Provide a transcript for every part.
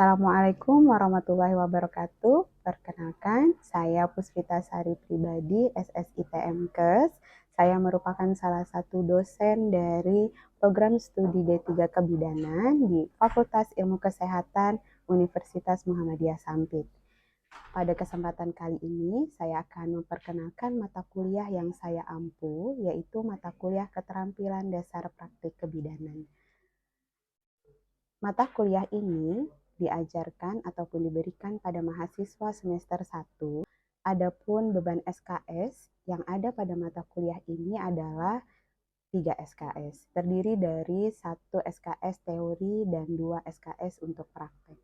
Assalamualaikum warahmatullahi wabarakatuh. Perkenalkan, saya Puspita Sari Pribadi, SSITM-Kes. Saya merupakan salah satu dosen dari program studi D3 Kebidanan di Fakultas Ilmu Kesehatan Universitas Muhammadiyah Sampit. Pada kesempatan kali ini, saya akan memperkenalkan mata kuliah yang saya ampu, yaitu mata kuliah Keterampilan Dasar Praktik Kebidanan. Mata kuliah ini diajarkan ataupun diberikan pada mahasiswa semester 1. Adapun beban SKS yang ada pada mata kuliah ini adalah 3 SKS, terdiri dari 1 SKS teori dan 2 SKS untuk praktek.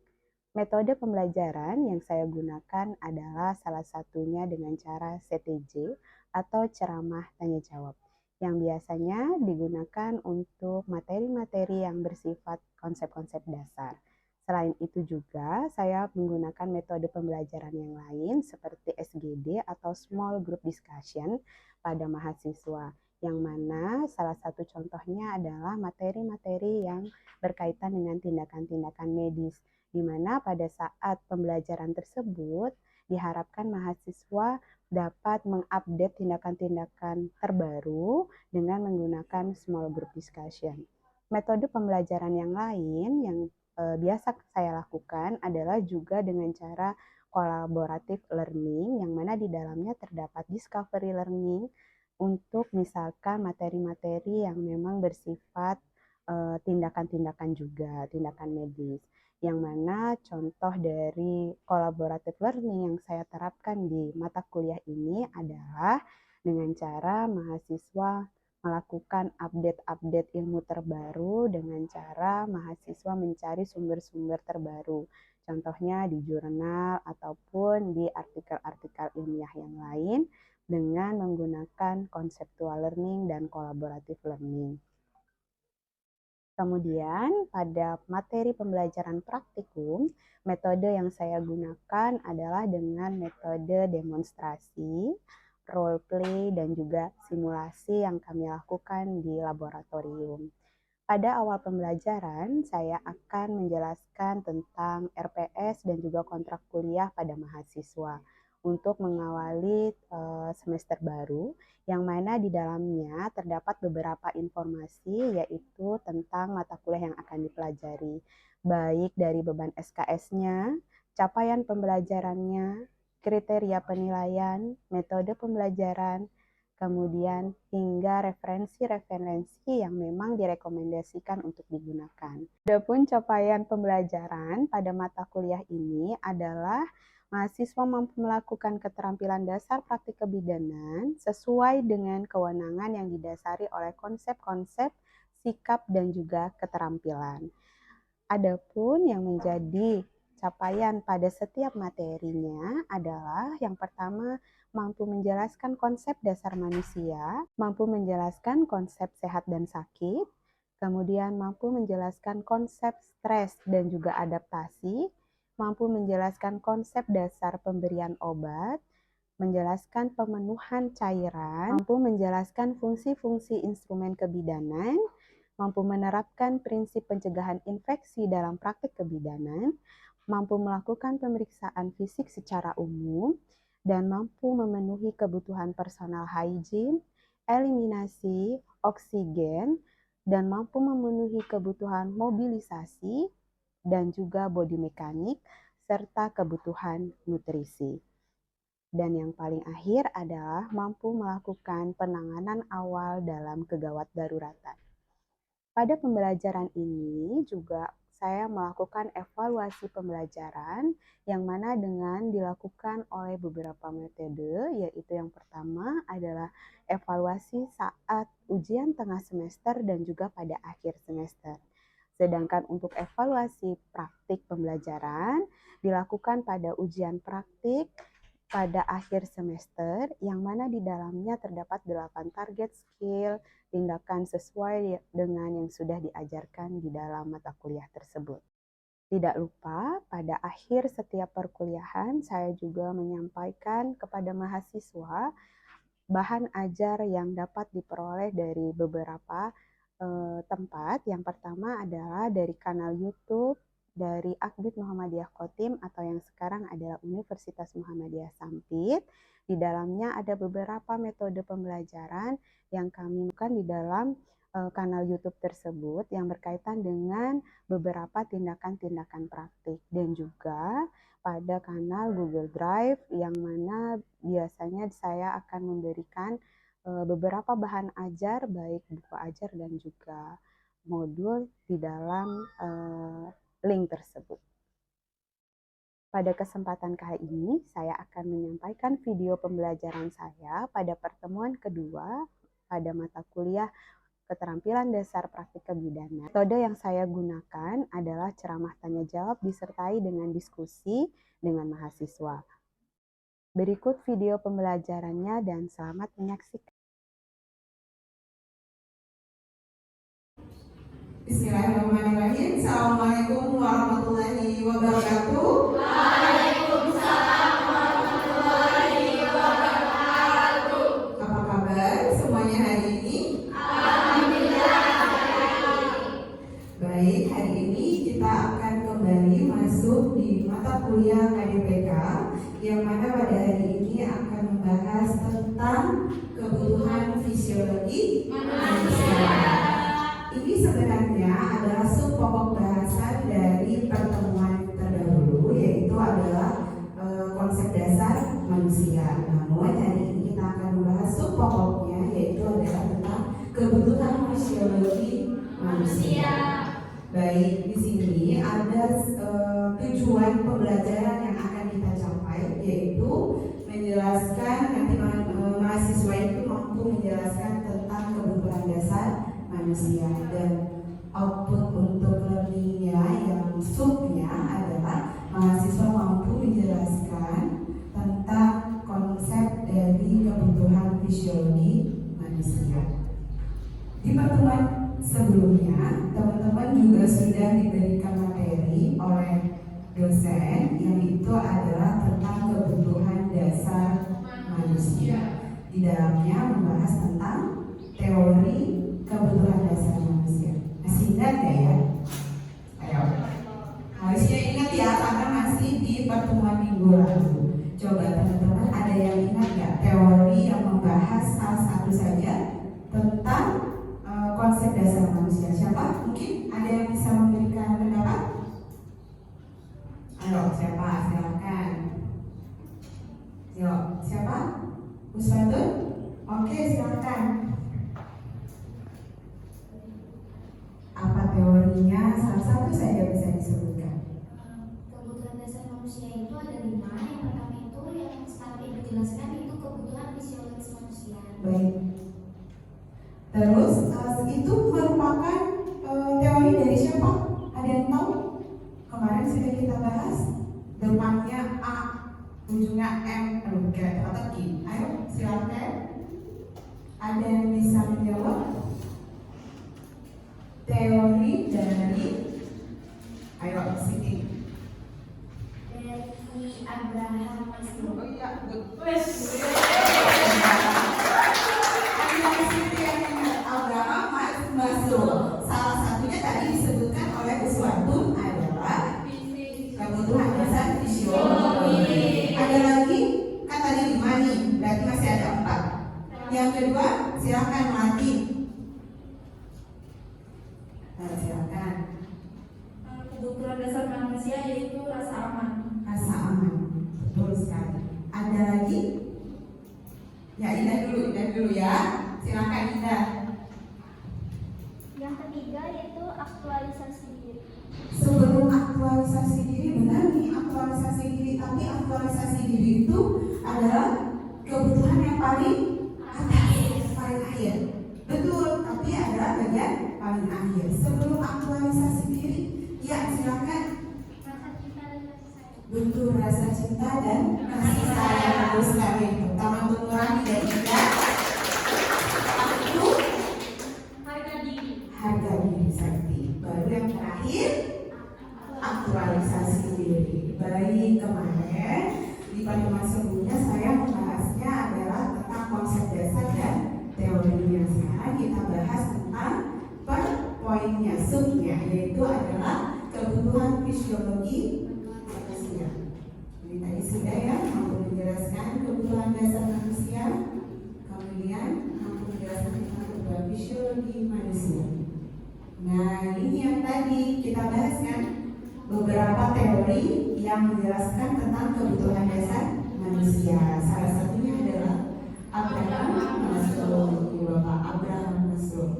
Metode pembelajaran yang saya gunakan adalah salah satunya dengan cara CTJ atau ceramah tanya jawab, yang biasanya digunakan untuk materi-materi yang bersifat konsep-konsep dasar. Selain itu juga saya menggunakan metode pembelajaran yang lain seperti SGD atau Small Group Discussion pada mahasiswa, yang mana salah satu contohnya adalah materi-materi yang berkaitan dengan tindakan-tindakan medis, di mana pada saat pembelajaran tersebut diharapkan mahasiswa dapat mengupdate tindakan-tindakan terbaru dengan menggunakan small group discussion. Metode pembelajaran yang lain yang biasa saya lakukan adalah juga dengan cara collaborative learning, yang mana di dalamnya terdapat discovery learning untuk misalkan materi-materi yang memang bersifat tindakan-tindakan juga, tindakan medis. Yang mana contoh dari collaborative learning yang saya terapkan di mata kuliah ini adalah dengan cara mahasiswa melakukan update-update ilmu terbaru dengan cara mahasiswa mencari sumber-sumber terbaru. Contohnya di jurnal ataupun di artikel-artikel ilmiah yang lain dengan menggunakan conceptual learning dan collaborative learning. Kemudian pada materi pembelajaran praktikum, metode yang saya gunakan adalah dengan metode demonstrasi, role play, dan juga simulasi yang kami lakukan di laboratorium. Pada awal pembelajaran, saya akan menjelaskan tentang RPS dan juga kontrak kuliah pada mahasiswa untuk mengawali semester baru, yang mana di dalamnya terdapat beberapa informasi yaitu tentang mata kuliah yang akan dipelajari, baik dari beban SKS-nya, capaian pembelajarannya, kriteria penilaian, metode pembelajaran, kemudian hingga referensi-referensi yang memang direkomendasikan untuk digunakan. Adapun capaian pembelajaran pada mata kuliah ini adalah mahasiswa mampu melakukan keterampilan dasar praktik kebidanan sesuai dengan kewenangan yang didasari oleh konsep-konsep, sikap, dan juga keterampilan. Adapun yang menjadi capaian pada setiap materinya adalah yang pertama, mampu menjelaskan konsep dasar manusia, mampu menjelaskan konsep sehat dan sakit, kemudian mampu menjelaskan konsep stres dan juga adaptasi, mampu menjelaskan konsep dasar pemberian obat, menjelaskan pemenuhan cairan, mampu menjelaskan fungsi-fungsi instrumen kebidanan, mampu menerapkan prinsip pencegahan infeksi dalam praktik kebidanan, mampu melakukan pemeriksaan fisik secara umum, dan mampu memenuhi kebutuhan personal hygiene, eliminasi, oksigen, dan mampu memenuhi kebutuhan mobilisasi, dan juga body mekanik, serta kebutuhan nutrisi. Dan yang paling akhir adalah mampu melakukan penanganan awal dalam kegawat daruratan. Pada pembelajaran ini juga saya melakukan evaluasi pembelajaran yang mana dengan dilakukan oleh beberapa metode, yaitu yang pertama adalah evaluasi saat ujian tengah semester dan juga pada akhir semester. Sedangkan untuk evaluasi praktik pembelajaran dilakukan pada ujian praktik pada akhir semester, yang mana di dalamnya terdapat 8 target skill, tindakan sesuai dengan yang sudah diajarkan di dalam mata kuliah tersebut. Tidak lupa, pada akhir setiap perkuliahan saya juga menyampaikan kepada mahasiswa bahan ajar yang dapat diperoleh dari beberapa tempat. Yang pertama adalah dari kanal YouTube dari Akbid Muhammadiyah Kotim atau yang sekarang adalah Universitas Muhammadiyah Sampit. Di dalamnya ada beberapa metode pembelajaran yang kami lakukan di dalam kanal YouTube tersebut yang berkaitan dengan beberapa tindakan-tindakan praktik, dan juga pada kanal Google Drive yang mana biasanya saya akan memberikan beberapa bahan ajar, baik buku ajar dan juga modul di dalam link tersebut. Pada kesempatan kali ini, saya akan menyampaikan video pembelajaran saya pada pertemuan kedua pada mata kuliah Keterampilan Dasar Praktik Kebidanan. Metode yang saya gunakan adalah ceramah tanya jawab disertai dengan diskusi dengan mahasiswa. Berikut video pembelajarannya dan selamat menyaksikan. Bismillahirrahmanirrahim. Assalamualaikum warahmatullahi wabarakatuh. Waalaikumsalam warahmatullahi wabarakatuh. Apa kabar semuanya hari ini? Alhamdulillah. Baik, hari ini kita akan kembali masuk di mata kuliah KDPK yang mana pada hari ini akan membahas tentang kebutuhan fisiologi manusia. Ini sebenarnya adalah sub pokok bahasan dari pertemuan terdahulu, yaitu adalah konsep dasar manusia. Namun hari ini kita akan membahas sub pokoknya, yaitu adalah tentang kebutuhan fisiologi manusia. Baik, di sini ada tujuan pembelajaran yang akan kita capai, yaitu menjelaskan nanti mahasiswa itu mampu menjelaskan tentang kebutuhan dasar manusia, dan output untuk learningnya yang subnya adalah mahasiswa mampu menjelaskan tentang konsep dari kebutuhan fisiologi manusia. Di pertemuan sebelumnya, teman-teman juga sudah diberikan materi oleh dosen yang itu adalah tentang kebutuhan dasar manusia. Di dalamnya membahas tentang teori kebutuhan dasar manusia. Masih ingat gak ya? Ayo. Harusnya ingat ya, karena masih di pertemuan minggu lalu. Coba teman-teman ada yang ingat gak teori yang membahas salah satu saja tentang konsep dasar manusia? Siapa? Mungkin ada yang bisa memberikan pendapat? Ayo, siapa? Silakan. Yuk, siapa? Usfatun? Oke, silakan. Apa teorinya? Salah satu saja bisa disebutkan. Kebutuhan dasar manusia itu ada 5. Yang pertama itu yang tadi dijelaskan itu kebutuhan fisiologis manusia. Baik. Terus itu merupakan teori dari siapa? Ada yang tahu? Kemarin sudah kita bahas. Depannya A, ujungnya M, kayak kata Q. Ayo, silakan. Ada yang bisa menjawab? Teori dari, ayo Siti. Dari Abraham Maslow. Oh iya, good. Abraham Maslow. Salah satunya tadi disebutkan oleh Uswatun adalah kebutuhan dasar fisiologi. Ada lagi? Kan tadi 5 nih, berarti masih ada 4. Yang kedua, silakan Melati. Silakan. Kebutuhan dasar manusia yaitu rasa aman. Rasa aman, betul sekali. Ada lagi? Ya, Indah dulu ya. Silakan Indah. Yang ketiga yaitu aktualisasi diri. Sebelum aktualisasi diri, benar nih aktualisasi diri, tapi aktualisasi diri itu adalah kebutuhan yang paling atas, paling akhir. Betul, tapi adalah bagian paling akhir. Sebelum aktualisasi diri, ya silakan. Rasa cinta dan kasih sayang. Betul, rasa cinta dan kasih sayang harus sekali. Pertama untuk mengurangi dan tidak. Itu Harga diri. harga diri sakti. Baru yang terakhir aktualisasi diri. Baik, kemarin di pertemuan sebelumnya saya membahasnya adalah tentang konsep dasar dan teorinya. Sekarang kita bahas tentang per poinnya, subnya, yaitu adalah kebutuhan fisiologi dasar manusia, kemudian mampu menjelaskan tentang kebutuhan fisiologi manusia. Nah, ini yang tadi kita bahas kan, beberapa teori yang menjelaskan tentang kebutuhan dasar manusia. Salah satunya adalah Abraham Maslow, Bapak Abraham Maslow.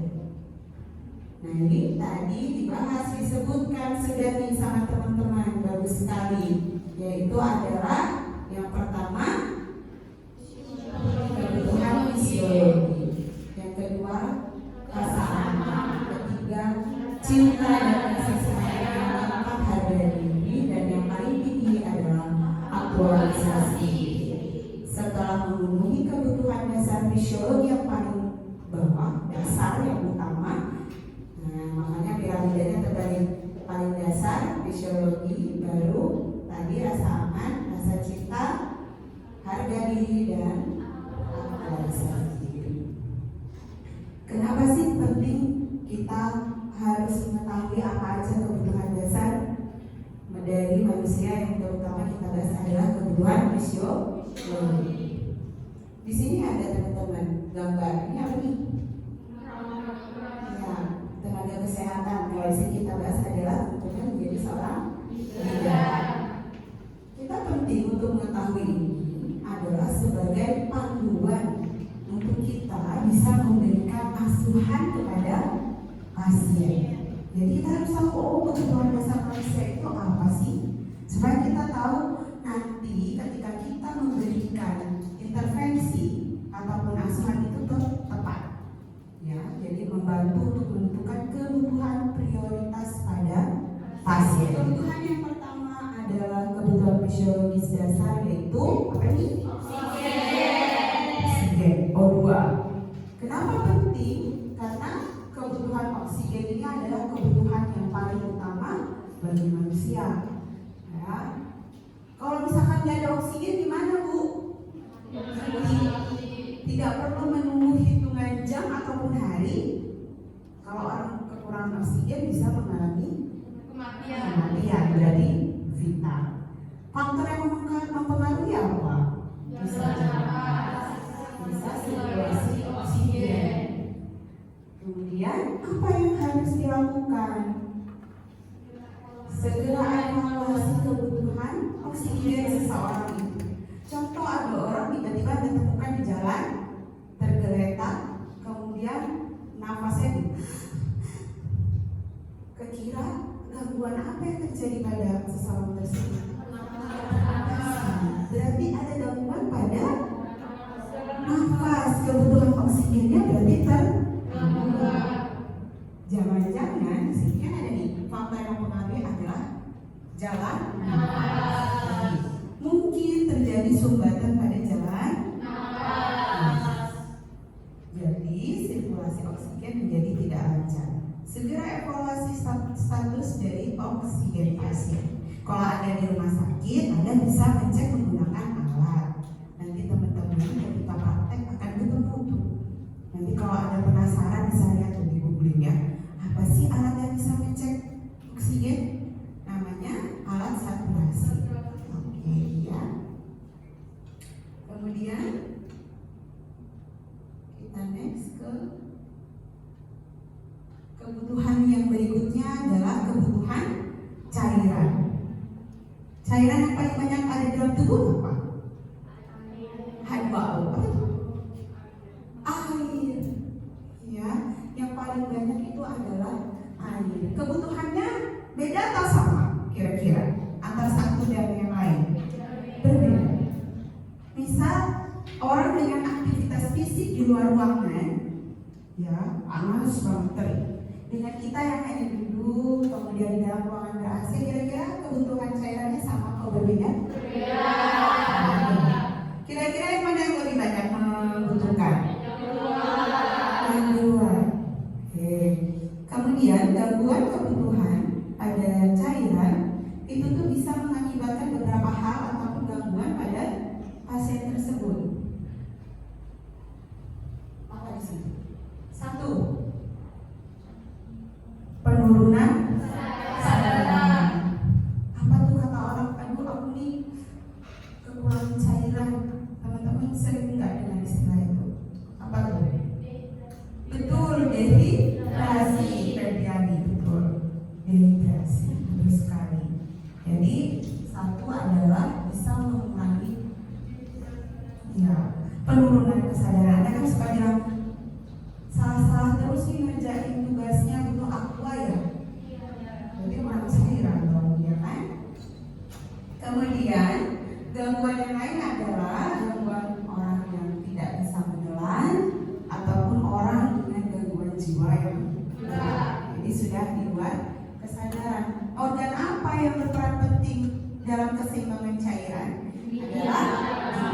Nah, ini tadi dibahas, disebutkan sudah nih sama teman-teman, bagus sekali. Yaitu adalah yang pertama kebutuhan fisiologi, yang kedua rasa aman, ketiga cinta dan kasih sayang, yang keempat harga diri, dan yang paling tinggi adalah aktualisasi. Setelah memenuhi kebutuhan dasar fisiologi yang paling bawah, dasar yang utama, nah makanya piramidanya terbalik, paling dasar fisiologi, baru tadi rasa aman, rasa cinta, harga diri, dan aktualisasi. Kenapa sih penting kita harus mengetahui apa aja kebutuhan dasar dari manusia, yang terutama kita bahas adalah kebutuhan fisiologi. Di sini ada teman-teman gambar, ini apa nih? Ya, tenaga kesehatan. Kalau di sini kita bahas adalah teman-teman menjadi seorang bidan. Kita penting untuk mengetahui ini adalah sebagai panduan untuk kita bisa memberikan asuhan kepada pasien. Jadi kita harus tahu, oh, kebutuhan dasar manusia itu apa sih, supaya kita tahu nanti ketika kita memberikan intervensi ataupun asuhan itu tepat. Ya, jadi membantu untuk menentukan kebutuhan prioritas pada pasien. Kebutuhan yang pertama adalah kebutuhan fisiologis dasar, yaitu apa ini? Oksigen, O2. Kenapa penting? Karena kebutuhan oksigen ini adalah kebutuhan yang paling utama bagi manusia. Ya. Kalau misalkan tidak ada oksigen, gimana Bu? Tidak perlu menunggu hitungan jam ataupun hari. Kalau orang kekurangan oksigen bisa mengalami kematian, berarti vital. Faktor yang mempengaruhi apa? Bisa sirkulasi oksigen. Kemudian apa yang harus dilakukan? Segera evaluasi kebutuhan oksigen seseorang itu. Contoh, ada orang tiba-tiba ditemukan di jalan tergeletak, kemudian nafasnya kekira gangguan apa yang terjadi pada seseorang tersebut? Berarti ada gangguan pada nafas, kebutuhan oksigennya berarti jangan-jangan di sini kan ada nih faktor yang mempengaruhi adalah jalan nafas. Mungkin terjadi sumbatan pada jalan nafas. Jadi sirkulasi oksigen menjadi tidak lancar. Segera evaluasi status dari oksigen pasien. Kalau ada di rumah sakit, Anda bisa ngecek menggunakan alat. Nanti teman-teman ketika praktek akan ketemu tuh. Nanti kalau ada penasaran bisa lihat di googling ya. Apa sih alat yang bisa ngecek oksigen? Namanya alat saturasi. Oke, ya. Kemudian kita next ke kebutuhan yang berikutnya adalah kebutuhan cairan. Cairan yang paling banyak ada dalam tubuh apa? H2O. Apa itu? Air. Ya, yang paling banyak itu adalah air. Kebutuhannya beda atau sama? Kira-kira antara satu dan yang lain? Berbeda. Misal orang dengan aktivitas fisik di luar ruangan, ya panas banget terik. Dengan kita yang hanya duduk, kemudian di dalam ruangan ber-AC, kira-kira kebutuhan cairannya sama atau berbeda? Berbeda. Kira-kira yang mana yang lebih banyak membutuhkan? Yang luar. Oke. Kemudian gangguan kebutuhan pada cairan itu tuh bisa mengakibatkan beberapa hal ataupun gangguan pada pasien tersebut. Apa di sini? Satu, penurunan sadar. Apa tuh kata orang? Aduh, aku nih penurunan kesadaran. Anda kan suka bilang salah-salah terus nih ngerjain tugasnya butuh aqua ya. Berarti kurang cairan dong, ya kan? Kemudian gangguan yang lain adalah gangguan orang yang tidak bisa menelan ataupun orang dengan gangguan jiwa yang berat. Jadi sudah di luar kesadaran. Organ apa yang berperan penting dalam keseimbangan cairan? Adalah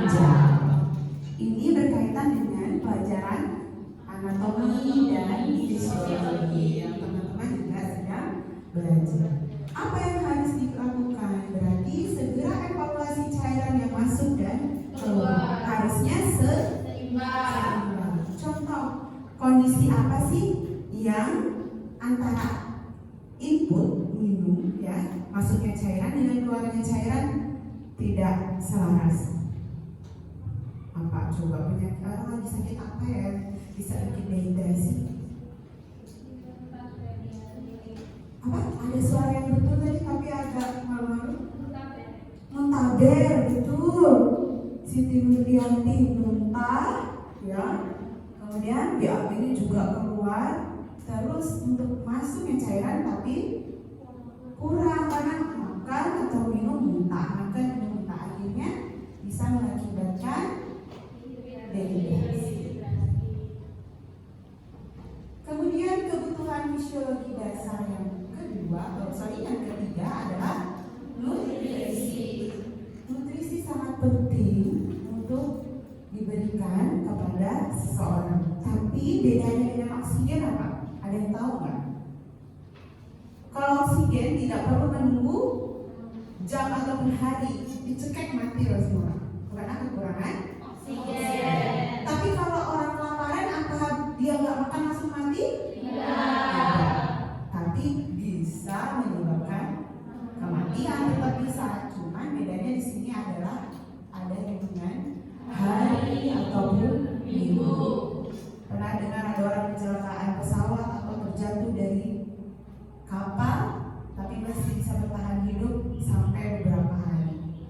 ginjal. Ini berkaitan dengan pelajaran anatomi dan fisiologi yang teman-teman juga sedang belajar. Apa yang harus dilakukan? Berarti segera evaluasi cairan yang masuk dan keluar. Harusnya seimbang. Contoh, kondisi apa sih yang antara input minum ya, masuknya cairan dengan keluarnya cairan tidak selaras? Apa coba penyakit orang lagi sakit apa ya bisa bikin dehidrasi? Apa? Ada suara yang betul tadi tapi agak malu-malu. Muntaber, betul. Siti Nurdianti muntah, ya. Kemudian BAB ini juga keluar. Terus untuk masuknya cairan tapi kurang karena makan atau minum muntah, makan minum muntah, akhirnya bisa mengakibatkan dehidrasi. Kemudian kebutuhan fisiologi dasar yang yang ketiga adalah nutrisi. Nutrisi sangat penting untuk diberikan kepada seseorang. Tapi bedanya dengan oksigen apa? Ada yang tahu nggak? Kalau oksigen tidak perlu menunggu jam ataupun hari, dicekek mati loh semua. Karena kekurangan oksigen. Tapi kalau orang kelaparan, apa dia nggak makan langsung mati? Tidak. Tapi bisa menyebabkan kematian, tetap bisa. Cuman bedanya di sini adalah ada yang dengan hari ataupun minggu. Pernah dengar ada orang kecelakaan pesawat atau terjatuh dari kapal, tapi masih bisa bertahan hidup sampai beberapa hari.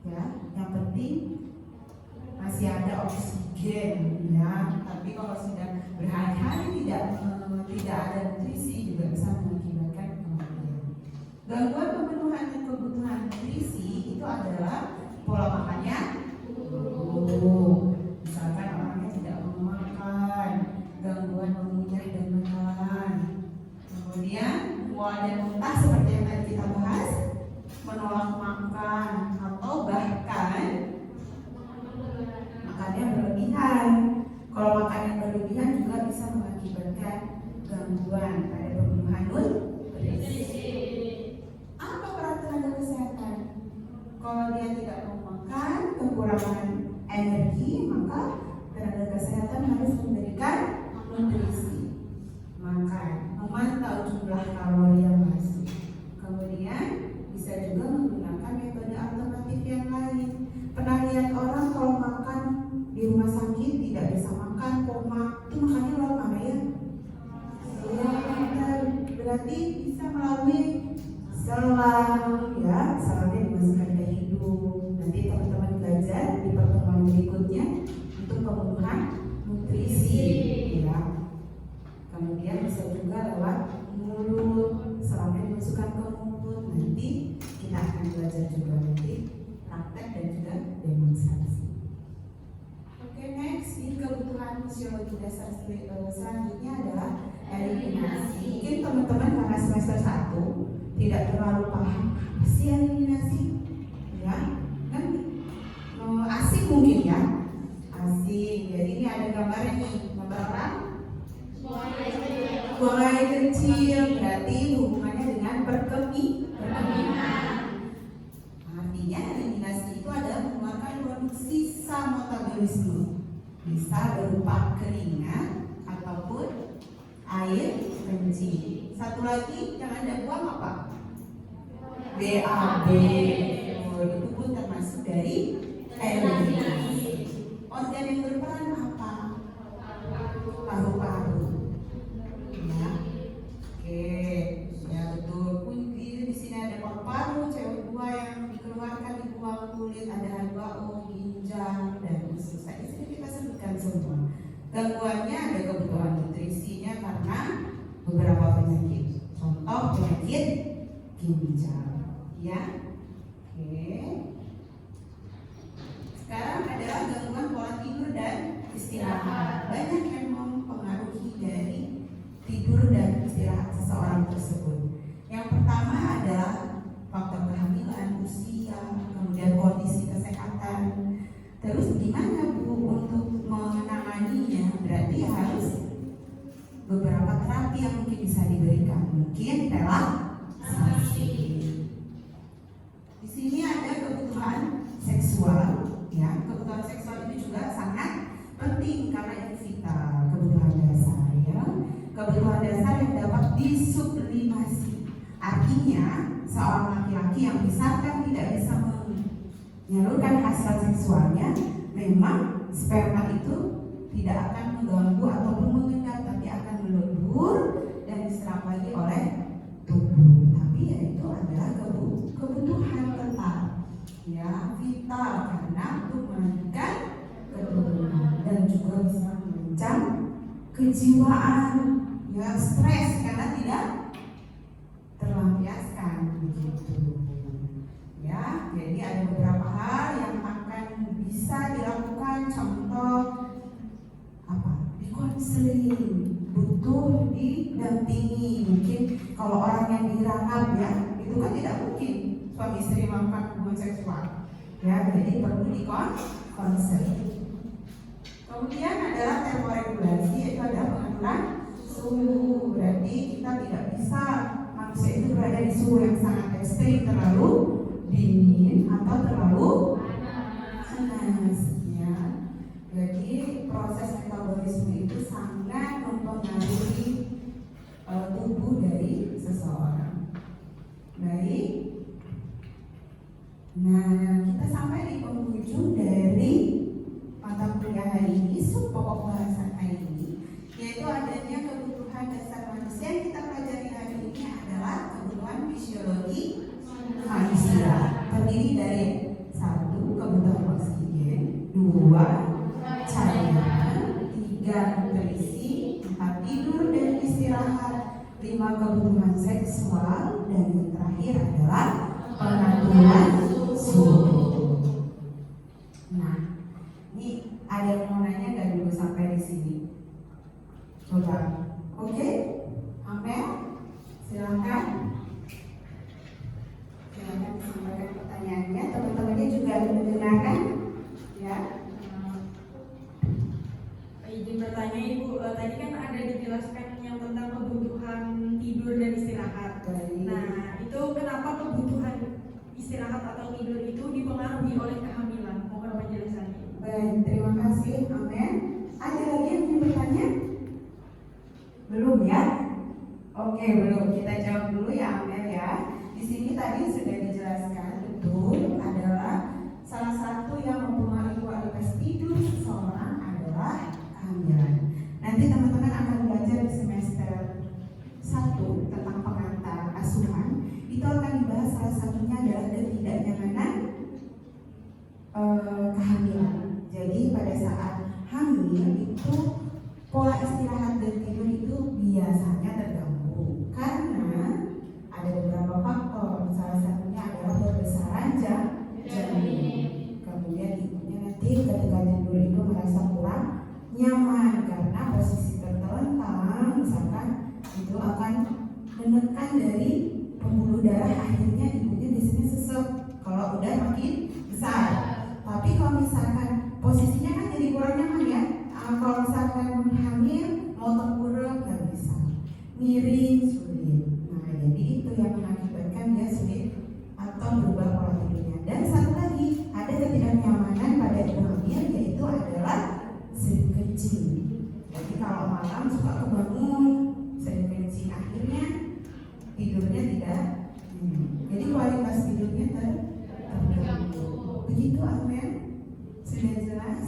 Ya, yang penting masih ada oksigen, ya. Tapi kalau sudah berhari-hari tidak ada nutrisi juga bisa mengakibatkan kematian. Gangguan pemenuhan dan kebutuhan nutrisi itu adalah pola makannya buruk. Misalkan orangnya tidak mau makan, gangguan mengunyah dan menelan. Kemudian mual dan muntah seperti yang tadi kita bahas, menolak makan atau bahkan makannya berlebihan. Kalau makannya berlebihan juga bisa mengakibatkan gangguan pada pemenuhan nutrisi. Apa peran tenaga kesehatan? Kalau dia tidak mau makan, kekurangan energi, maka tenaga kesehatan harus memberikan nutrisi. Makan, memantau jumlah kalori yang masuk. Kemudian bisa juga menggunakan metode alternatif yang lain. Pernah lihat orang kalau makan di rumah sakit tidak bisa makan, koma, itu makannya lewat mana ya? Berarti bisa melalui selang, ya, selangnya dimasukkan ke hidung. Nanti teman-teman belajar di pertemuan berikutnya untuk pemenuhan nutrisi, ya. Kemudian bisa juga lewat mulut, selangnya dimasukkan ke mulut. Nanti kita akan belajar juga nanti praktek dan juga demonstrasi. Oke, next, ini kebutuhan fisiologi dasar selanjutnya adalah eliminasi. Mungkin teman-teman karena semester 1 tidak terlalu paham apa sih eliminasi, ya kan? Asing mungkin ya, asing. Jadi ini ada gambarnya nih, gambar orang buang air kecil, berarti hubungannya dengan perkemihan. Artinya eliminasi itu adalah mengeluarkan produk sisa metabolisme, bisa berupa keringat ataupun air kencing. Satu lagi yang Anda buang apa? BAB. Itu pun termasuk dari eliminasi. Organ yang berperan apa? Paru-paru. Ya. Oke, ya betul. Kunci di sini ada paru-paru, CO2 yang dikeluarkan, dibuang kulit, ada H2O, ginjal dan usus. Di sini kita disebutkan semua. Gangguannya ada kebutuhan nutrisinya karena beberapa penyakit. Contoh penyakit ginjal, ya. Oke. Sekarang adalah gangguan pola tidur dan istirahat. Banyak yang mempengaruhi dari tidur dan istirahat seseorang tersebut. Yang pertama adalah faktor kehamilan, usia, kemudian kondisi kesehatan. Terus gimana Bu untuk menanganinya? Berarti harus beberapa terapi yang mungkin bisa diberikan. Mungkin relaksasi. Di sini ada kebutuhan seksual, ya. Kebutuhan seksual itu juga sangat penting karena itu vital, kebutuhan dasar, ya. Kebutuhan dasar yang dapat disublimasi. Artinya seorang laki-laki yang misalkan tidak bisa menyalurkan hasrat seksualnya, memang sperma itu tidak akan mengganggu ataupun mengendap, tapi akan melebur dan diserap lagi oleh tubuh. Tapi ya itu adalah kebutuhan tetap, ya, vital karena untuk melanjutkan keturunan dan juga bisa mengancam kejiwaan, ya, stres karena tidak terlampiaskan begitu. Ya, jadi ada beberapa hal yang akan bisa dilakukan. Contoh apa? Di konseling, butuh didampingi. Mungkin kalau orang yang dirangkap, ya, itu kan tidak mungkin suami istri melakukan hubungan seksual. Ya, jadi perlu di konseling. Kemudian adalah termoregulasi, itu adalah pengaturan suhu. Berarti kita tidak bisa manusia itu berada di suhu yang sangat ekstrim, terlalu dingin atau terlalu panas, ya. Jadi proses metabolisme itu sangat mempengaruhi tubuh dari seseorang. Baik. Nah, kita sampai di penghujung dari mata kuliah hari ini, sub pokok bahasan hari ini, yaitu adanya kebutuhan dasar manusia. Yang kita pelajari hari ini adalah kebutuhan fisiologi manusia, terdiri dari 1. Kebutuhan oksigen, 2. Cairan, 3. Nutrisi, 4. Tidur dan istirahat, 5. Kebutuhan seksual, dan yang terakhir adalah pengaturan suhu. Nah, ini ada yang mau nanya nggak dulu sampai di sini? Coba, oke? Amel, silakan. Silakan sampaikan pertanyaannya. Teman-temannya juga mendengarkan, ya. Izin bertanya Ibu, tadi kan ada dijelaskan yang tentang kebutuhan tidur dan istirahat. Nah, itu kenapa kebutuhan istirahat atau tidur itu dipengaruhi oleh kehamilan? Mohon penjelasannya. Baik, terima kasih, Amel. Ada lagi yang ingin bertanya? Belum, ya? Oke, belum. Kita jawab dulu ya, Amel, ya. Di sini tadi sudah dijelaskan betul adalah salah satu yang mempengaruhi kualitas tidur seseorang adalah kehamilan. Nanti teman-teman akan belajar di semester 1 tentang pengantar asuhan. Itu akan dibahas salah satunya adalah ketidaknyamanan kehamilan. Jadi pada saat hamil itu pola istirahat dan tidur itu biasanya terganggu karena ada beberapa faktor. Salah satunya adalah pembesaran janin. Kemudian ibunya nanti ketika tidur itu merasa kurang nyaman karena posisi tertelentang, misalkan itu akan menekan dari pembuluh darah, akhirnya ibunya biasanya sesek kalau udah makin besar. Tapi kalau misalkan posisinya kan jadi kurang nyaman, ya. Kalau misalkan hamil mau tengkurap nggak bisa, miring sulit. Nah, jadi itu yang mengakibatkan dia sulit atau berubah pola tidurnya. Dan satu lagi, ada ketidaknyamanan pada ibu hamil, yaitu adalah sering kencing. Jadi kalau malam suka kebangun sering kencing, akhirnya tidurnya tidak. Jadi kualitas tidurnya terganggu. Begitu, Amel? Sudah jelas?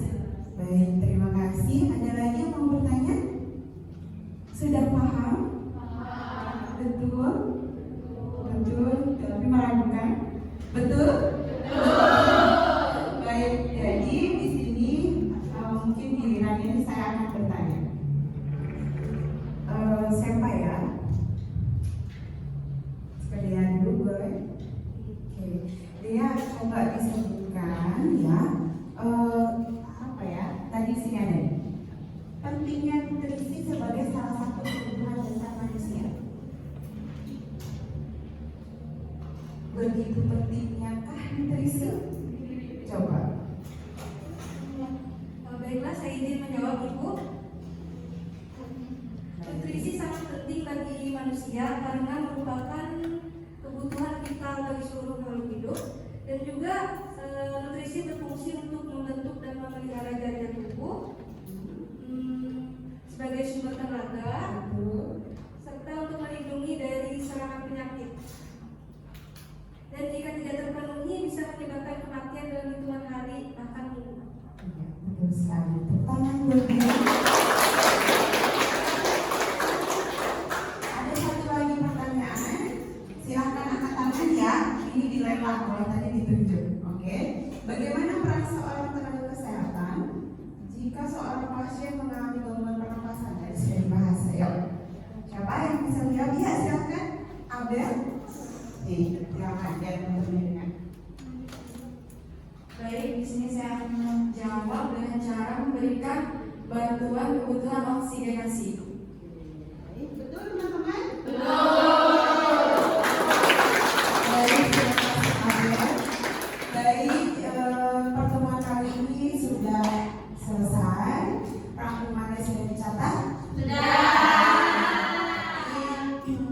Baik, terima kasih. Ada lagi yang mau bertanya? Sudah paham? Betul? Betul, tapi meragukan? Betul? Baik, jadi di sini mungkin giliran sebegitu pentingnya kah nutrisi? Coba. Baiklah, saya izin menjawab Ibu. Nutrisi sangat penting bagi manusia karena merupakan kebutuhan vital bagi seluruh makhluk hidup, dan juga nutrisi berfungsi untuk membentuk dan memelihara jaringan tubuh sebagai sumber tenaga, serta untuk melindungi dari serangan penyakit. Dan jika tidak terpenuhi bisa menyebabkan kematian dalam hitungan hari bahkan minggu. Betul sekali. Pertanyaan buat dia. Ada satu lagi pertanyaan. Silahkan angkat tangan ya. Ini dilempar kalau tadi ditunjuk. Oke. Bagaimana peran seorang tenaga kesehatan jika seorang pasien mengalami gangguan pernapasan? Tadi sudah dibahas. Ayo. Siapa yang bisa menjawab? Ya, silakan. Abel. Silakan dan mendengar. Baik, di sini saya akan menjawab dengan cara memberikan bantuan kebutuhan oksigenasi. Betul teman-teman? Baik, pertemuan kali ini sudah selesai. Rangkumannya sudah dicatat?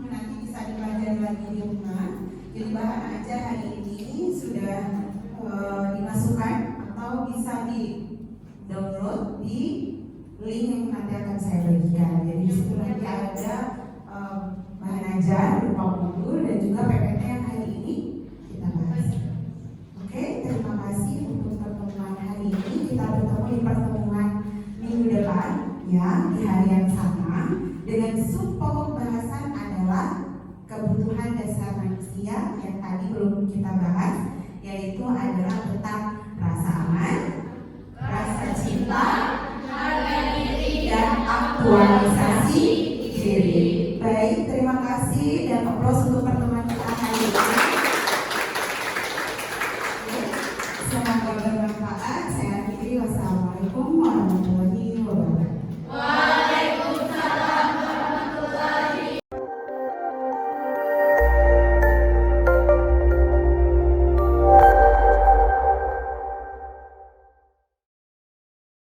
Nanti bisa dipelajari lagi di rumah. Jadi bahan ajar hari ini sudah dimasukkan atau bisa di download di link yang nanti akan saya bagikan. Jadi di situ nanti ada bahan ajar berupa modul dan juga PPT yang hari ini kita bahas. Oke, terima kasih untuk pertemuan hari ini. Kita bertemu di pertemuan minggu depan ya, di hari yang sama dengan subpokok bahasan adalah kebutuhan dasar manusia yang tadi belum kita bahas, yaitu adalah tentang rasa aman, rasa cinta, harga diri, dan aktualisasi diri. Baik, terima kasih dan aplaus untuk pertemuan kita hari ini. Semoga bermanfaat. Saya akhiri. Wassalamualaikum warahmatullahi wabarakatuh.